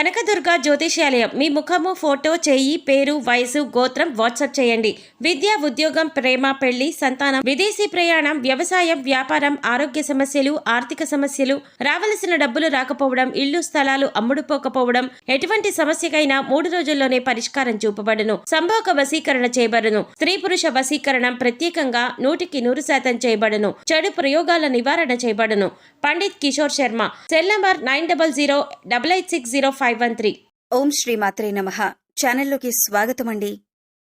కనకదుర్గ జ్యోతిష్యాలయం. మీ ముఖము, ఫోటో, చెయ్యి, పేరు, వయసు, గోత్రం వాట్సాప్ చేయండి. విద్య, ఉద్యోగం, ప్రేమ, పెళ్లి, సంతానం, విదేశీ ప్రయాణం, వ్యవసాయం, వ్యాపారం, ఆరోగ్య సమస్యలు, ఆర్థిక సమస్యలు, రావలసిన డబ్బులు రాకపోవడం, ఇల్లు స్థలాలు అమ్ముడుపోకపోవడం, ఎటువంటి సమస్యకైనా 3 రోజుల్లోనే పరిష్కారం చూపబడును. సంభోగ వశీకరణ చేయబడును. స్త్రీ పురుష వశీకరణం ప్రత్యేకంగా 100% చేయబడును. చెడు ప్రయోగాల నివారణ చేయబడును. పండిత్ కిషోర్ శర్మ. Cell number 9008860513. ఓం శ్రీ మాత్రే నమః. ఛానల్లోకి స్వాగతమండి.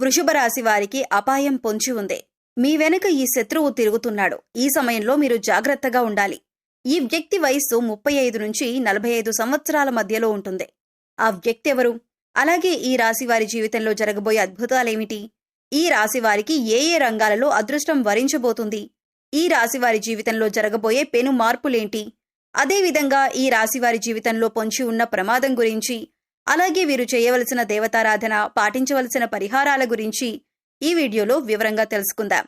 వృషభ రాశి వారికి అపాయం పొంచి ఉంది. మీ వెనుక ఈ శత్రువు తిరుగుతున్నాడు. ఈ సమయంలో మీరు జాగ్రత్తగా ఉండాలి. ఈ వ్యక్తి వయస్సు 35 నుంచి 45 సంవత్సరాల మధ్యలో ఉంటుంది. ఆ వ్యక్తి ఎవరు? అలాగే ఈ రాశి వారి జీవితంలో జరగబోయే అద్భుతాలేమిటి? ఈ రాశి వారికి ఏ ఏ రంగాలలో అదృష్టం వరించబోతుంది? ఈ రాశివారి జీవితంలో జరగబోయే పెను మార్పులేంటి? అదేవిధంగా ఈ రాశివారి జీవితంలో పొంచి ఉన్న ప్రమాదం గురించి, అలాగే వీరు చేయవలసిన దేవతారాధన, పాటించవలసిన పరిహారాల గురించి ఈ వీడియోలో వివరంగా తెలుసుకుందాం.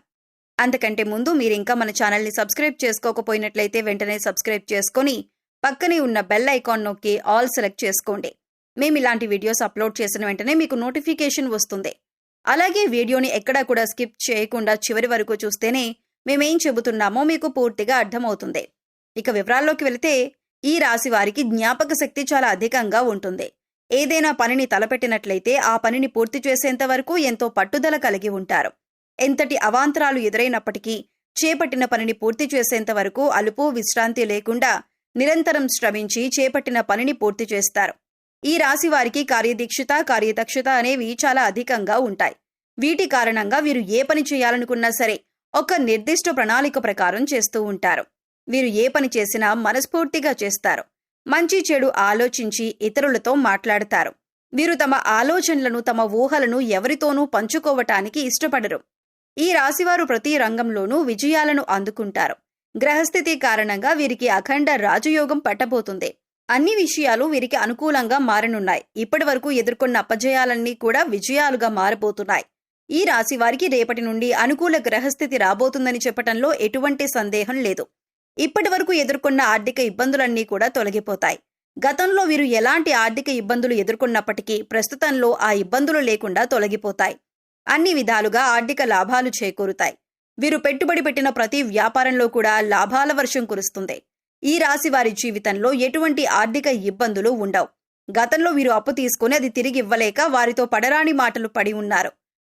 అంతకంటే ముందు మీరింకా మన ఛానల్ని సబ్స్క్రైబ్ చేసుకోకపోయినట్లయితే వెంటనే సబ్స్క్రైబ్ చేసుకుని పక్కనే ఉన్న బెల్ ఐకాన్ నొక్కి ఆల్ సెలెక్ట్ చేసుకోండి. మేము ఇలాంటి వీడియోస్ అప్లోడ్ చేసిన వెంటనే మీకు నోటిఫికేషన్ వస్తుంది. అలాగే వీడియోని ఎక్కడా కూడా స్కిప్ చేయకుండా చివరి వరకు చూస్తేనే మేమేం చెబుతున్నామో మీకు పూర్తిగా అర్థమవుతుంది. ఇక వివరాల్లోకి వెళితే, ఈ రాశి వారికి జ్ఞాపక శక్తి చాలా అధికంగా ఉంటుంది. ఏదైనా పనిని తలపెట్టినట్లయితే ఆ పనిని పూర్తి చేసేంత వరకు ఎంతో పట్టుదల కలిగి ఉంటారు. ఎంతటి అవాంతరాలు ఎదురైనప్పటికీ చేపట్టిన పనిని పూర్తి చేసేంత వరకు అలుపు విశ్రాంతి లేకుండా నిరంతరం శ్రమించి చేపట్టిన పనిని పూర్తి చేస్తారు. ఈ రాశి వారికి కార్యదీక్షత, కార్యదక్షత అనేవి చాలా అధికంగా ఉంటాయి. వీటి కారణంగా వీరు ఏ పని చేయాలనుకున్నా సరే ఒక నిర్దిష్ట ప్రణాళిక ప్రకారం చేస్తూ ఉంటారు. వీరు ఏ పని చేసినా మనస్ఫూర్తిగా చేస్తారు. మంచి చెడు ఆలోచించి ఇతరులతో మాట్లాడతారు. వీరు తమ ఆలోచనలను, తమ ఊహలను ఎవరితోనూ పంచుకోవటానికి ఇష్టపడరు. ఈ రాశివారు ప్రతి రంగంలోనూ విజయాలను అందుకుంటారు. గ్రహస్థితి కారణంగా వీరికి అఖండ రాజయోగం పట్టబోతుంది. అన్ని విషయాలు వీరికి అనుకూలంగా మారనున్నాయి. ఇప్పటి వరకు ఎదుర్కొన్న అపజయాలన్నీ కూడా విజయాలుగా మారబోతున్నాయి. ఈ రాశి వారికి రేపటి నుండి అనుకూల గ్రహస్థితి రాబోతుందని చెప్పటంలో ఎటువంటి సందేహం లేదు. ఇప్పటి వరకు ఎదుర్కొన్న ఆర్థిక ఇబ్బందులన్నీ కూడా తొలగిపోతాయి. గతంలో వీరు ఎలాంటి ఆర్థిక ఇబ్బందులు ఎదుర్కొన్నప్పటికీ ప్రస్తుతంలో ఆ ఇబ్బందులు లేకుండా తొలగిపోతాయి. అన్ని విధాలుగా ఆర్థిక లాభాలు చేకూరుతాయి. వీరు పెట్టుబడి పెట్టిన ప్రతి వ్యాపారంలో కూడా లాభాల వర్షం కురుస్తుంది. ఈ రాశి వారి జీవితంలో ఎటువంటి ఆర్థిక ఇబ్బందులు ఉండవు. గతంలో వీరు అప్పు తీసుకుని అది తిరిగి ఇవ్వలేక వారితో పడరాని మాటలు పడి ఉన్నారు.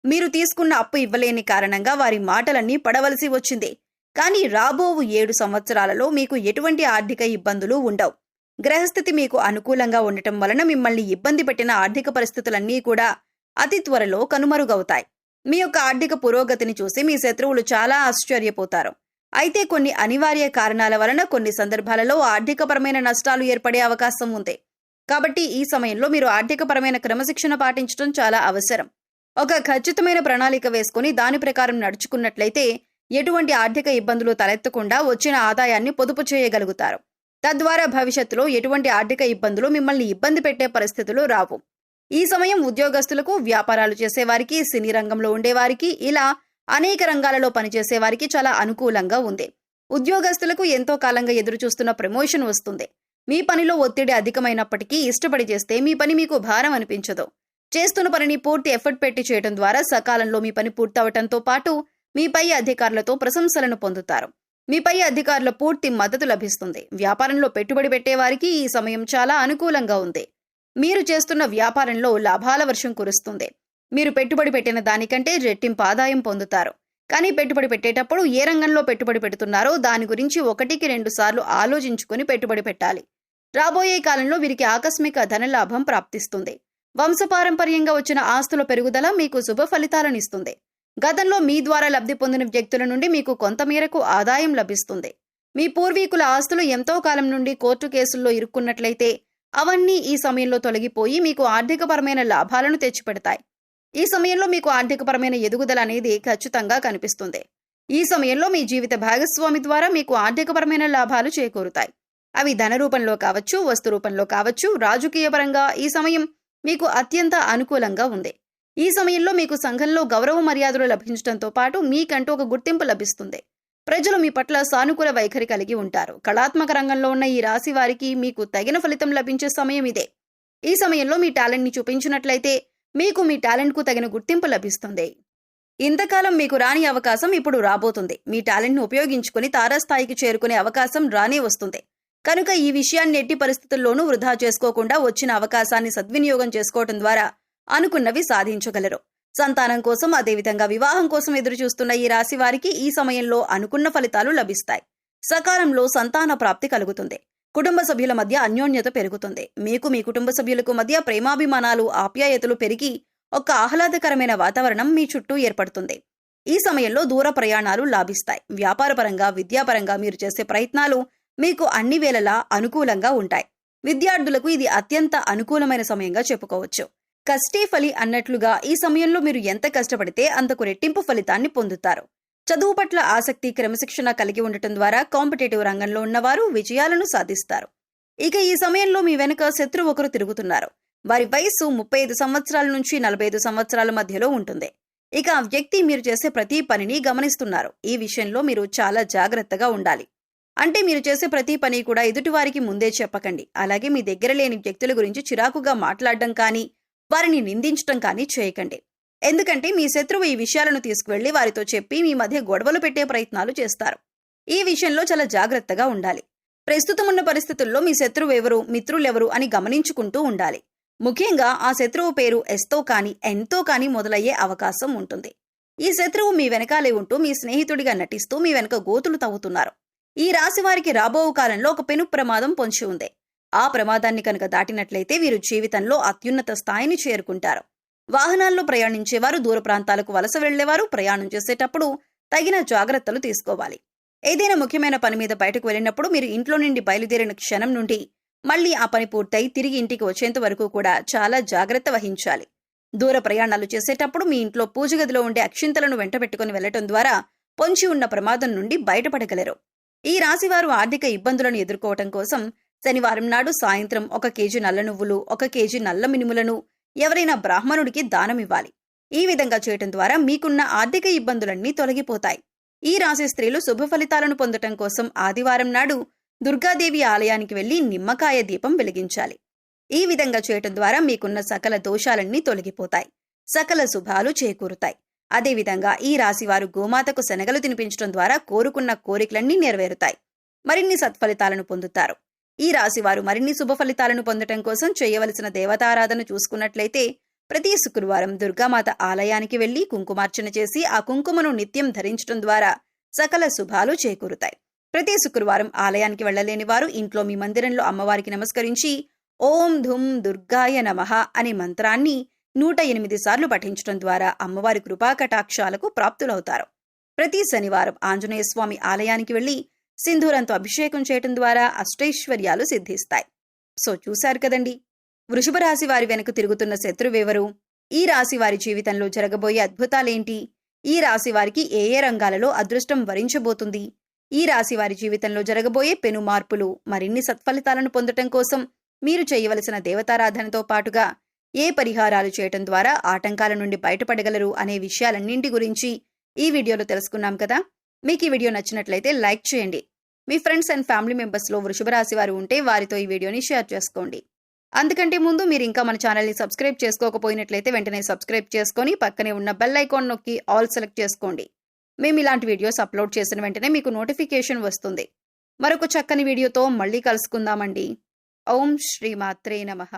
మీరు తీసుకున్న అప్పు ఇవ్వలేని కారణంగా వారి మాటలన్నీ పడవలసి వచ్చింది. కానీ రాబోవు 7 సంవత్సరాలలో మీకు ఎటువంటి ఆర్థిక ఇబ్బందులు ఉండవు. గ్రహస్థితి మీకు అనుకూలంగా ఉండటం వలన మిమ్మల్ని ఇబ్బంది పెట్టిన ఆర్థిక పరిస్థితులన్నీ కూడా అతి త్వరలో కనుమరుగవుతాయి. మీ యొక్క ఆర్థిక పురోగతిని చూసి మీ శత్రువులు చాలా ఆశ్చర్యపోతారు. అయితే కొన్ని అనివార్య కారణాల వలన కొన్ని సందర్భాలలో ఆర్థికపరమైన నష్టాలు ఏర్పడే అవకాశం ఉంది. కాబట్టి ఈ సమయంలో మీరు ఆర్థికపరమైన క్రమశిక్షణ పాటించడం చాలా అవసరం. ఒక ఖచ్చితమైన ప్రణాళిక వేసుకుని దాని ప్రకారం నడుచుకున్నట్లయితే ఎటువంటి ఆర్థిక ఇబ్బందులు తలెత్తకుండా వచ్చిన ఆదాయాన్ని పొదుపు చేయగలుగుతారు. తద్వారా భవిష్యత్తులో ఎటువంటి ఆర్థిక ఇబ్బందులు మిమ్మల్ని ఇబ్బంది పెట్టే పరిస్థితులు రావు. ఈ సమయం ఉద్యోగస్తులకు, వ్యాపారాలు చేసేవారికి, సినీ రంగంలో ఉండేవారికి, ఇలా అనేక రంగాలలో పనిచేసేవారికి చాలా అనుకూలంగా ఉంది. ఉద్యోగస్తులకు ఎంతో కాలంగా ఎదురుచూస్తున్న ప్రమోషన్ వస్తుంది. మీ పనిలో ఒత్తిడి అధికమైనప్పటికీ ఇష్టపడి చేస్తే మీ పని మీకు భారం అనిపించదు. చేస్తున్న పనిని పూర్తి ఎఫర్ట్ పెట్టి చేయడం ద్వారా సకాలంలో మీ పని పూర్తవటంతో పాటు మీ పై అధికారులతో ప్రశంసలను పొందుతారు. మీ పై అధికారుల పూర్తి మద్దతు లభిస్తుంది. వ్యాపారంలో పెట్టుబడి పెట్టేవారికి ఈ సమయం చాలా అనుకూలంగా ఉంది. మీరు చేస్తున్న వ్యాపారంలో లాభాల వర్షం కురుస్తుంది. మీరు పెట్టుబడి పెట్టిన దానికంటే రెట్టింపు ఆదాయం పొందుతారు. కానీ పెట్టుబడి పెట్టేటప్పుడు ఏ రంగంలో పెట్టుబడి పెడుతున్నారో దాని గురించి 1-2 సార్లు ఆలోచించుకుని పెట్టుబడి పెట్టాలి. రాబోయే కాలంలో వీరికి ఆకస్మిక ధనలాభం ప్రాప్తిస్తుంది. వంశపారంపర్యంగా వచ్చిన ఆస్తుల పెరుగుదల మీకు శుభ ఫలితాలనిస్తుంది. గతంలో మీ ద్వారా లబ్ధి పొందిన వ్యక్తుల నుండి మీకు కొంతమేరకు ఆదాయం లభిస్తుంది. మీ పూర్వీకుల ఆస్తులు ఎంతో కాలం నుండి కోర్టు కేసుల్లో ఇరుక్కున్నట్లయితే అవన్నీ ఈ సమయంలో తొలగిపోయి మీకు ఆర్థికపరమైన లాభాలను తెచ్చిపెడతాయి. ఈ సమయంలో మీకు ఆర్థికపరమైన ఎదుగుదల అనేది ఖచ్చితంగా కనిపిస్తుంది. ఈ సమయంలో మీ జీవిత భాగస్వామి ద్వారా మీకు ఆర్థికపరమైన లాభాలు చేకూరుతాయి. అవి ధన రూపంలో కావచ్చు, వస్తు రూపంలో కావచ్చు. రాజకీయ పరంగా ఈ సమయం మీకు అత్యంత అనుకూలంగా ఉంది. ఈ సమయంలో మీకు సంఘంలో గౌరవ మర్యాదలు లభించడంతో పాటు మీకంటూ ఒక గుర్తింపు లభిస్తుంది. ప్రజలు మీ పట్ల సానుకూల వైఖరి కలిగి ఉంటారు. కళాత్మక రంగంలో ఉన్న ఈ రాశి వారికి మీకు తగిన ఫలితం లభించే సమయం ఇదే. ఈ సమయంలో మీ టాలెంట్ని చూపించినట్లయితే మీకు మీ టాలెంట్కు తగిన గుర్తింపు లభిస్తుంది. ఇంతకాలం మీకు రాని అవకాశం ఇప్పుడు రాబోతుంది. మీ టాలెంట్ను ఉపయోగించుకుని తారాస్థాయికి చేరుకునే అవకాశం రానే వస్తుంది. కనుక ఈ విషయాన్ని ఎట్టి పరిస్థితుల్లోనూ వృధా చేసుకోకుండా వచ్చిన అవకాశాన్ని సద్వినియోగం చేసుకోవటం ద్వారా అనుకున్నవి సాధించగలరు. సంతానం కోసం, అదేవిధంగా వివాహం కోసం ఎదురు చూస్తున్న ఈ రాశి వారికి ఈ సమయంలో అనుకున్న ఫలితాలు లభిస్తాయి. సకాలంలో సంతాన ప్రాప్తి కలుగుతుంది. కుటుంబ సభ్యుల మధ్య అన్యోన్యత పెరుగుతుంది. మీకు మీ కుటుంబ సభ్యులకు మధ్య ప్రేమాభిమానాలు, ఆప్యాయతలు పెరిగి ఒక ఆహ్లాదకరమైన వాతావరణం మీ చుట్టూ ఏర్పడుతుంది. ఈ సమయంలో దూర ప్రయాణాలు లాభిస్తాయి. వ్యాపారపరంగా, విద్యాపరంగా మీరు చేసే ప్రయత్నాలు మీకు అన్ని వేళలా అనుకూలంగా ఉంటాయి. విద్యార్థులకు ఇది అత్యంత అనుకూలమైన సమయంగా చెప్పుకోవచ్చు. కష్టే ఫలి అన్నట్లుగా ఈ సమయంలో మీరు ఎంత కష్టపడితే అంతకు రెట్టింపు ఫలితాన్ని పొందుతారు. చదువు పట్ల ఆసక్తి, క్రమశిక్షణ కలిగి ఉండటం ద్వారా కాంపిటేటివ్ రంగంలో ఉన్నవారు విజయాలను సాధిస్తారు. ఇక ఈ సమయంలో మీ వెనుక శత్రువు ఒకరు తిరుగుతున్నారు. వారి వయస్సు 35 సంవత్సరాల నుంచి 45 సంవత్సరాల మధ్యలో ఉంటుంది. ఇక ఆ వ్యక్తి మీరు చేసే ప్రతి పనిని గమనిస్తున్నారు. ఈ విషయంలో మీరు చాలా జాగ్రత్తగా ఉండాలి. అంటే మీరు చేసే ప్రతి పని కూడా ఎదుటివారికి ముందే చెప్పకండి. అలాగే మీ దగ్గర లేని వ్యక్తుల గురించి చిరాకుగా మాట్లాడడం కానీ, వారిని నిందించటం కానీ చేయకండి. ఎందుకంటే మీ శత్రువు ఈ విషయాలను తీసుకువెళ్లి వారితో చెప్పి మీ మధ్య గొడవలు పెట్టే ప్రయత్నాలు చేస్తారు. ఈ విషయంలో చాలా జాగ్రత్తగా ఉండాలి. ప్రస్తుతం ఉన్న పరిస్థితుల్లో మీ శత్రువు ఎవరు, మిత్రులెవరు అని గమనించుకుంటూ ఉండాలి. ముఖ్యంగా ఆ శత్రువు పేరు ఎస్తో కానీ, ఎన్తో కానీ మొదలయ్యే అవకాశం ఉంటుంది. ఈ శత్రువు మీ వెనకాలే ఉంటూ మీ స్నేహితుడిగా నటిస్తూ మీ వెనక గోతులు తవ్వుతున్నారు. ఈ రాశి వారికి రాబో కాలంలో ఒక పెను ప్రమాదం పొంచి ఉంది. ఆ ప్రమాదాన్ని కనుక దాటినట్లయితే వీరు జీవితంలో అత్యున్నత స్థాయిని చేరుకుంటారు. వాహనాల్లో ప్రయాణించేవారు, దూర ప్రాంతాలకు వలస వెళ్లేవారు ప్రయాణం చేసేటప్పుడు తగిన జాగ్రత్తలు తీసుకోవాలి. ఏదైనా ముఖ్యమైన పని మీద బయటకు వెళ్ళినప్పుడు మీరు ఇంట్లో నుండి బయలుదేరిన క్షణం నుండి మళ్లీ ఆ పని పూర్తయి తిరిగి ఇంటికి వచ్చేంత వరకు కూడా చాలా జాగ్రత్త వహించాలి. దూర ప్రయాణాలు చేసేటప్పుడు మీ ఇంట్లో పూజ గదిలో ఉండే అక్షింతలను వెంట పెట్టుకుని వెళ్లటం ద్వారా పొంచి ఉన్న ప్రమాదం నుండి బయటపడగలరు. ఈ రాశివారు ఆర్థిక ఇబ్బందులను ఎదుర్కోవటం కోసం శనివారం నాడు సాయంత్రం 1 కేజీ నల్ల నువ్వులు, 1 కేజీ నల్ల మినుములను ఎవరైనా బ్రాహ్మణుడికి దానమివ్వాలి. ఈ విధంగా చేయటం ద్వారా మీకున్న ఆర్థిక ఇబ్బందులన్నీ తొలగిపోతాయి. ఈ రాశి స్త్రీలు శుభ ఫలితాలను పొందటం కోసం ఆదివారం నాడు దుర్గాదేవి ఆలయానికి వెళ్లి నిమ్మకాయ దీపం వెలిగించాలి. ఈ విధంగా చేయటం ద్వారా మీకున్న సకల దోషాలన్నీ తొలగిపోతాయి. సకల శుభాలు చేకూరుతాయి. అదేవిధంగా ఈ రాశివారు గోమాతకు శనగలు తినిపించడం ద్వారా కోరుకున్న కోరికలన్నీ నెరవేరుతాయి. మరిన్ని సత్ఫలితాలను పొందుతారు. ఈ రాశివారు మరిన్ని శుభ ఫలితాలను పొందటం కోసం చేయవలసిన దేవతారాధన చూసుకున్నట్లయితే ప్రతి శుక్రవారం దుర్గామాత ఆలయానికి వెళ్లి కుంకుమార్చన చేసి ఆ కుంకుమను నిత్యం ధరించడం ద్వారా సకల శుభాలు చేకూరుతాయి. ప్రతి శుక్రవారం ఆలయానికి వెళ్లలేని వారు ఇంట్లో మీ మందిరంలో అమ్మవారికి నమస్కరించి ఓం ధుం దుర్గాయ నమః అనే మంత్రాన్ని 108 సార్లు పఠించడం ద్వారా అమ్మవారి కృపాకటాక్షాలకు ప్రాప్తులవుతారు. ప్రతి శనివారం ఆంజనేయ స్వామి ఆలయానికి వెళ్లి సింధూరంతో అభిషేకం చేయటం ద్వారా అష్టైశ్వర్యాలు సిద్ధిస్తాయి. సో చూశారు కదండి, వృషభ రాశి వారి వెనుక తిరుగుతున్న శత్రువెవరు, ఈ రాశి వారి జీవితంలో జరగబోయే అద్భుతాలేంటి, ఈ రాశి వారికి ఏ ఏ రంగాలలో అదృష్టం వరించబోతుంది, ఈ రాశి వారి జీవితంలో జరగబోయే పెను మార్పులు, మరిన్ని సత్ఫలితాలను పొందటం కోసం మీరు చేయవలసిన దేవతారాధనతో పాటుగా ఏ పరిహారాలు చేయటం ద్వారా ఆటంకాల నుండి బయటపడగలరు అనే విషయాలన్నింటి గురించి ఈ వీడియోలో తెలుసుకున్నాం కదా. మీకు ఈ వీడియో నచ్చినట్లయితే లైక్ చేయండి. మీ ఫ్రెండ్స్ అండ్ ఫ్యామిలీ మెంబర్స్లో వృషభ రాశి వారు ఉంటే వారితో ఈ వీడియోని షేర్ చేసుకోండి. అందుకంటే ముందు మీరు ఇంకా మన ఛానల్ని సబ్స్క్రైబ్ చేసుకోకపోయినట్లయితే వెంటనే సబ్స్క్రైబ్ చేసుకొని పక్కనే ఉన్న బెల్ ఐకాన్ నొక్కి ఆల్ సెలెక్ట్ చేసుకోండి. మేము ఇలాంటి వీడియోస్ అప్లోడ్ చేసిన వెంటనే మీకు నోటిఫికేషన్ వస్తుంది. మరొక చక్కని వీడియోతో మళ్ళీ కలుసుకుందామండి. ఓం శ్రీ మాత్రే నమః.